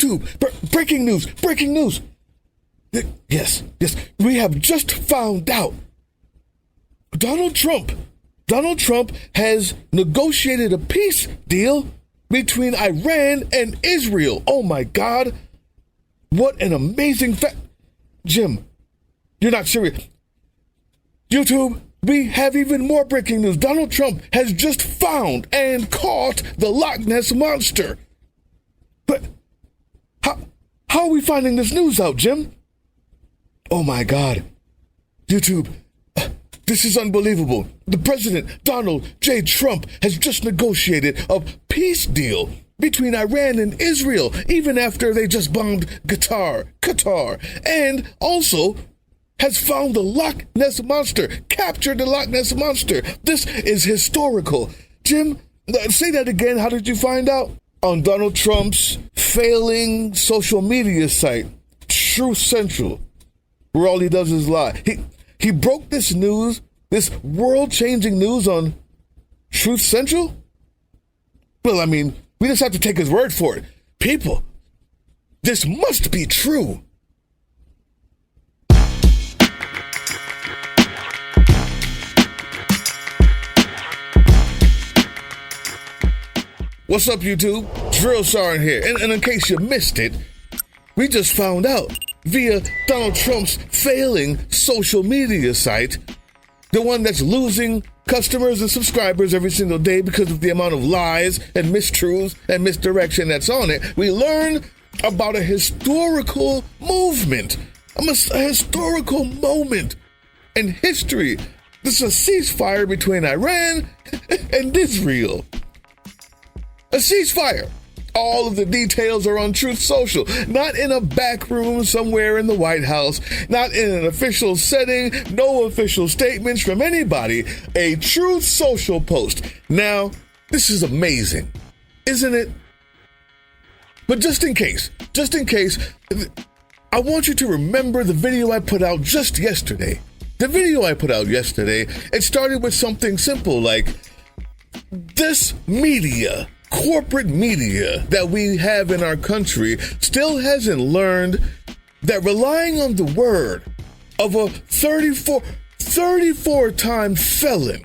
YouTube, breaking news, breaking news. Yes, we have just found out Donald Trump has negotiated a peace deal between Iran and Israel. Oh my God. What an amazing fact. Jim, you're not serious. YouTube, we have even more breaking news. Donald Trump has just found and caught the Loch Ness Monster. But how are we finding this news out, Jim? Oh my God. YouTube, this is unbelievable. The President, Donald J. Trump, has just negotiated a peace deal between Iran and Israel, even after they just bombed Qatar, and also has found the Loch Ness Monster, captured the Loch Ness Monster. This is historical. Jim, say that again. How did you find out? On Donald Trump's failing social media site, Truth Central, where all he does is lie. He broke this news, this world-changing news on Truth Central? Well, I mean, we just have to take his word for it. People, this must be true. What's up, YouTube? Drill Sergeant here. And in case you missed it, we just found out via Donald Trump's failing social media site, the one that's losing customers and subscribers every single day because of the amount of lies and mistruths and misdirection that's on it. We learn about a historical movement, a historical moment in history. This is a ceasefire between Iran and Israel. A ceasefire. All of the details are on Truth Social, not in a back room somewhere in the White House, not in an official setting, no official statements from anybody. A Truth Social post. Now, this is amazing, isn't it? But just in case, I want you to remember the video I put out just yesterday. The video I put out yesterday, it started with something simple like, this media, corporate media that we have in our country still hasn't learned that relying on the word of a 34-time felon,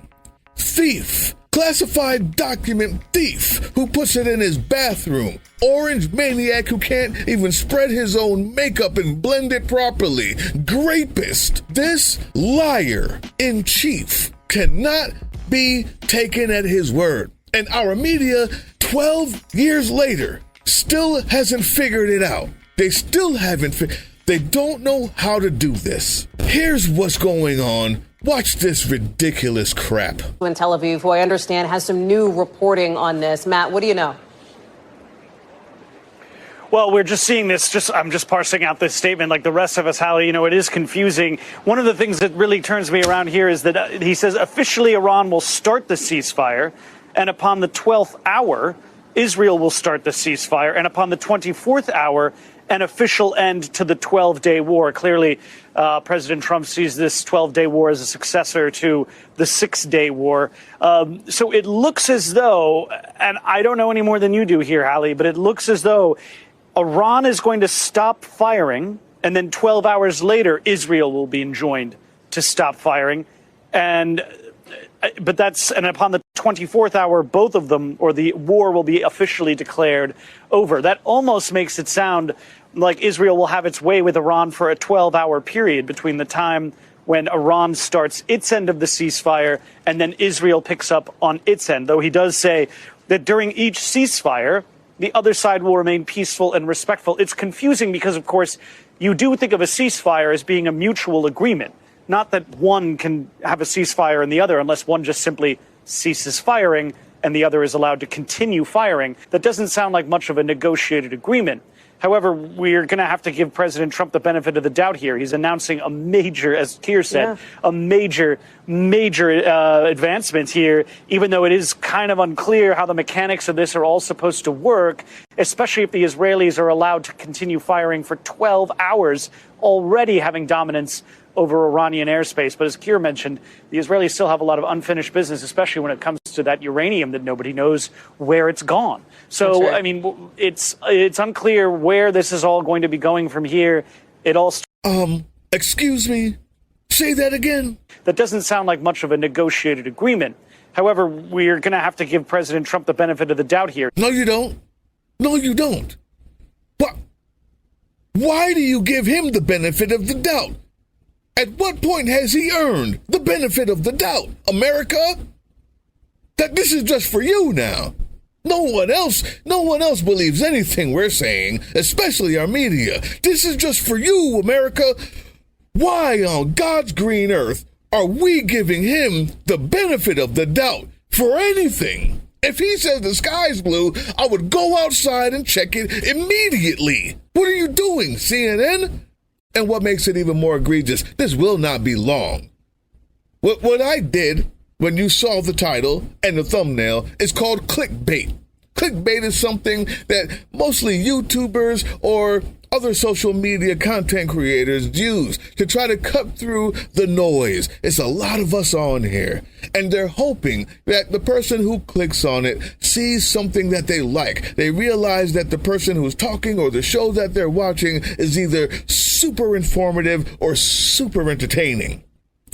thief, classified document thief who puts it in his bathroom, orange maniac who can't even spread his own makeup and blend it properly, grapist, this liar in chief cannot be taken at his word. And our media, 12 years later, still hasn't figured it out. They still haven't. They don't know how to do this. Here's what's going on. Watch this ridiculous crap. In Tel Aviv, who I understand has some new reporting on this. Matt, what do you know? Well, we're just seeing this. I'm just parsing out this statement like the rest of us, Hallie. You know, it is confusing. One of the things that really turns me around here is that he says officially Iran will start the ceasefire. And upon the 12th hour, Israel will start the ceasefire. And upon the 24th hour, an official end to the 12-day war. Clearly, President Trump sees this 12-day war as a successor to the 6-day war. So it looks as though, and I don't know any more than you do here, Hallie, but it looks as though Iran is going to stop firing, and then 12 hours later, Israel will be enjoined to stop firing. And upon the 24th hour, both of them, or the war will be officially declared over. That almost makes it sound like Israel will have its way with Iran for a 12-hour period between the time when Iran starts its end of the ceasefire and then Israel picks up on its end, though he does say that during each ceasefire, the other side will remain peaceful and respectful. It's confusing because, of course, you do think of a ceasefire as being a mutual agreement. Not that one can have a ceasefire and the other, unless one just simply ceases firing and the other is allowed to continue firing. That doesn't sound like much of a negotiated agreement. However, we're going to have to give President Trump the benefit of the doubt here. He's announcing a major, as Keir said, a major advancement here, even though it is kind of unclear how the mechanics of this are all supposed to work, especially if the Israelis are allowed to continue firing for 12 hours, already having dominance over Iranian airspace. But as Keir mentioned, the Israelis still have a lot of unfinished business, especially when it comes to that uranium that nobody knows where it's gone. So, right. I mean, it's unclear where this is all going to be going from here. It all Excuse me? Say that again? That doesn't sound like much of a negotiated agreement. However, we're going to have to give President Trump the benefit of the doubt here. No, you don't. No, you don't. But why do you give him the benefit of the doubt? At what point has he earned the benefit of the doubt? America? That this is just for you now. No one else believes anything we're saying, especially our media. This is just for you, America. Why on God's green earth are we giving him the benefit of the doubt for anything? If he says the sky's blue, I would go outside and check it immediately. What are you doing, CNN? And what makes it even more egregious, this will not be long. What I did when you saw the title and the thumbnail is called clickbait. Clickbait is something that mostly YouTubers or other social media content creators use to try to cut through the noise. It's a lot of us on here, and they're hoping that the person who clicks on it sees something that they like. They realize that the person who's talking or the show that they're watching is either super informative or super entertaining.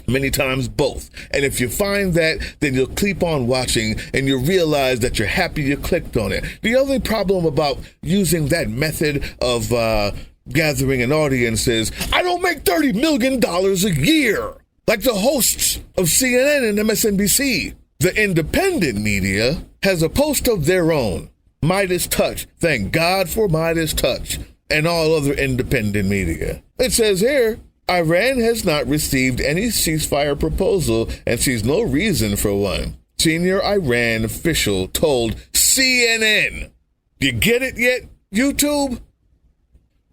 Many times both. And if you find that, then you'll keep on watching and you'll realize that you're happy you clicked on it. The only problem about using that method of gathering an audience is I don't make $30 million a year like the hosts of CNN and MSNBC. The independent media has a post of their own, Midas Touch. Thank God for Midas Touch and all other independent media. It says here, Iran has not received any ceasefire proposal and sees no reason for one. Senior Iran official told CNN. You get it yet, YouTube?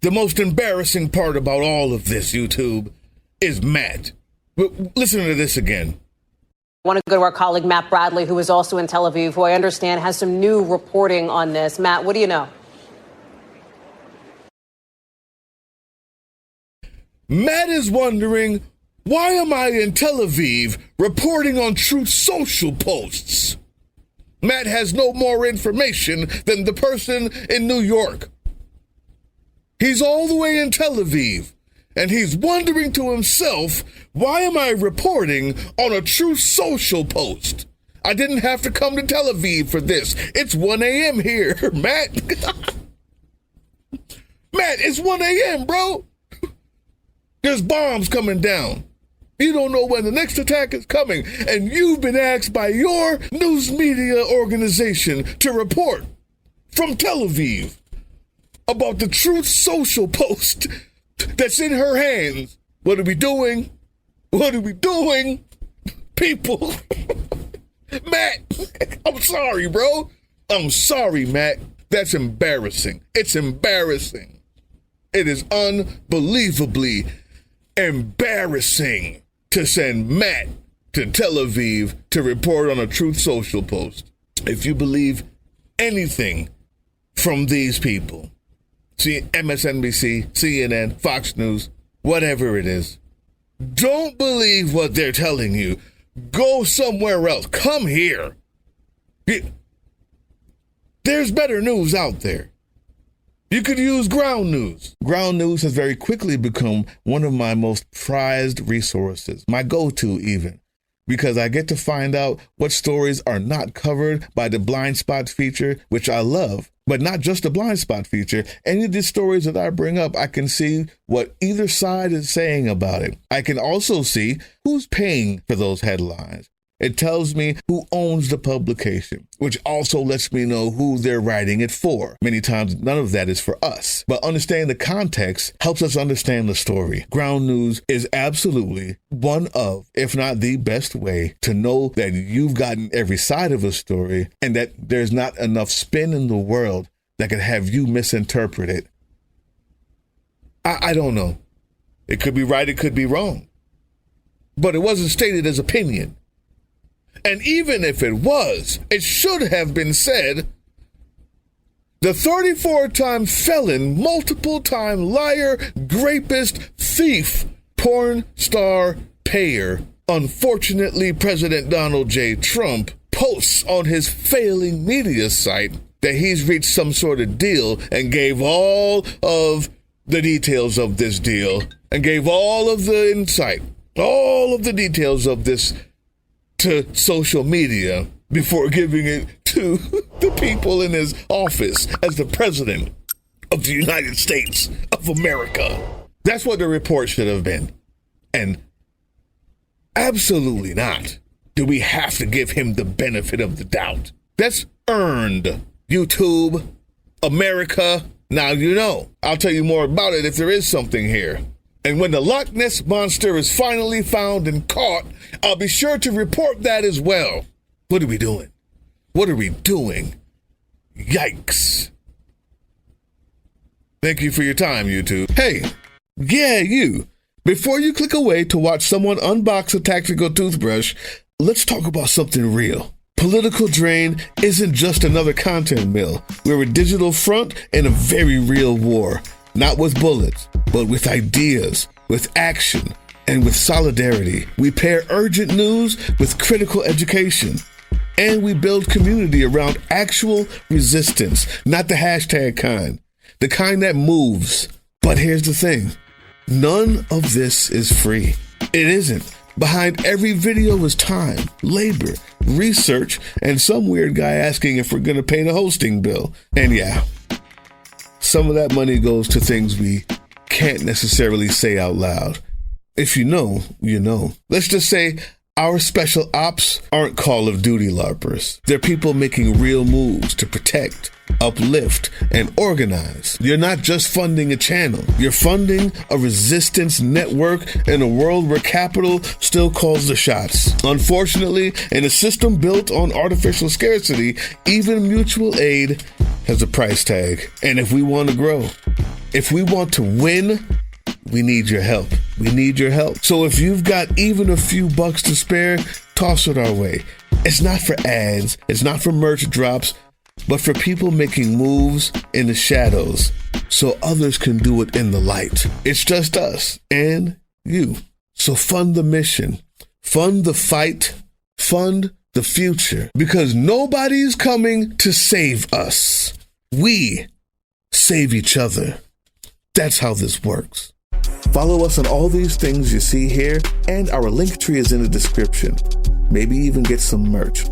The most embarrassing part about all of this, YouTube, is Matt. Listen to this again. I want to go to our colleague Matt Bradley, who is also in Tel Aviv, who I understand has some new reporting on this. Matt, what do you know? Matt is wondering, why am I in Tel Aviv reporting on Truth Social posts? Matt has no more information than the person in New York. He's all the way in Tel Aviv, and he's wondering to himself, why am I reporting on a Truth Social post? I didn't have to come to Tel Aviv for this. It's 1 a.m. here, Matt. Matt, it's 1 a.m., bro. There's bombs coming down. You don't know when the next attack is coming, and you've been asked by your news media organization to report from Tel Aviv about the Truth Social post that's in her hands. What are we doing? What are we doing? People. Matt, I'm sorry, bro. I'm sorry, Matt. That's embarrassing. It's embarrassing. It is unbelievably embarrassing to send Matt to Tel Aviv to report on a Truth Social post. If you believe anything from these people, see MSNBC, CNN, Fox News, whatever it is, don't believe what they're telling you. Go somewhere else. Come here. There's better news out there. You could use ground news. Ground news has very quickly become one of my most prized resources, my go-to even, because I get to find out what stories are not covered by the blind spot feature, which I love, but not just the blind spot feature. Any of the stories that I bring up, I can see what either side is saying about it. I can also see who's paying for those headlines. It tells me who owns the publication, which also lets me know who they're writing it for. Many times, none of that is for us. But understanding the context helps us understand the story. Ground news is absolutely one of, if not the best way to know that you've gotten every side of a story and that there's not enough spin in the world that could have you misinterpret it. I don't know. It could be right, it could be wrong. But it wasn't stated as opinion. And even if it was, it should have been said, the 34-time felon, multiple-time liar, rapist, thief, porn star payer, unfortunately President Donald J. Trump, posts on his failing media site that he's reached some sort of deal and gave all of the details of this deal and gave all of the insight, all of the details of this to social media before giving it to the people in his office as the president of the United States of America. That's what the report should have been. And absolutely not do we have to give him the benefit of the doubt. That's earned. YouTube, America, now you know. I'll tell you more about it if there is something here. And when the Loch Ness Monster is finally found and caught, I'll be sure to report that as well. What are we doing? What are we doing? Yikes. Thank you for your time, YouTube. Hey, yeah, you. Before you click away to watch someone unbox a tactical toothbrush, let's talk about something real. Political Drain isn't just another content mill. We're a digital front in a very real war. Not with bullets, but with ideas, with action, and with solidarity. We pair urgent news with critical education. And we build community around actual resistance, not the hashtag kind. The kind that moves. But here's the thing. None of this is free. It isn't. Behind every video is time, labor, research, and some weird guy asking if we're going to pay the hosting bill. And yeah, some of that money goes to things we can't necessarily say out loud. If you know, you know. Let's just say our special ops aren't Call of Duty LARPers. They're people making real moves to protect, uplift, and organize. You're not just funding a channel. You're funding a resistance network in a world where capital still calls the shots. Unfortunately, in a system built on artificial scarcity, even mutual aid has a price tag. And if we want to grow, if we want to win, we need your help. We need your help. So if you've got even a few bucks to spare, toss it our way. It's not for ads. It's not for merch drops, but for people making moves in the shadows so others can do it in the light. It's just us and you. So fund the mission, fund the fight, fund the future, because nobody's coming to save us. We save each other. That's how this works. Follow us on all these things you see here, and our link tree is in the description. Maybe even get some merch.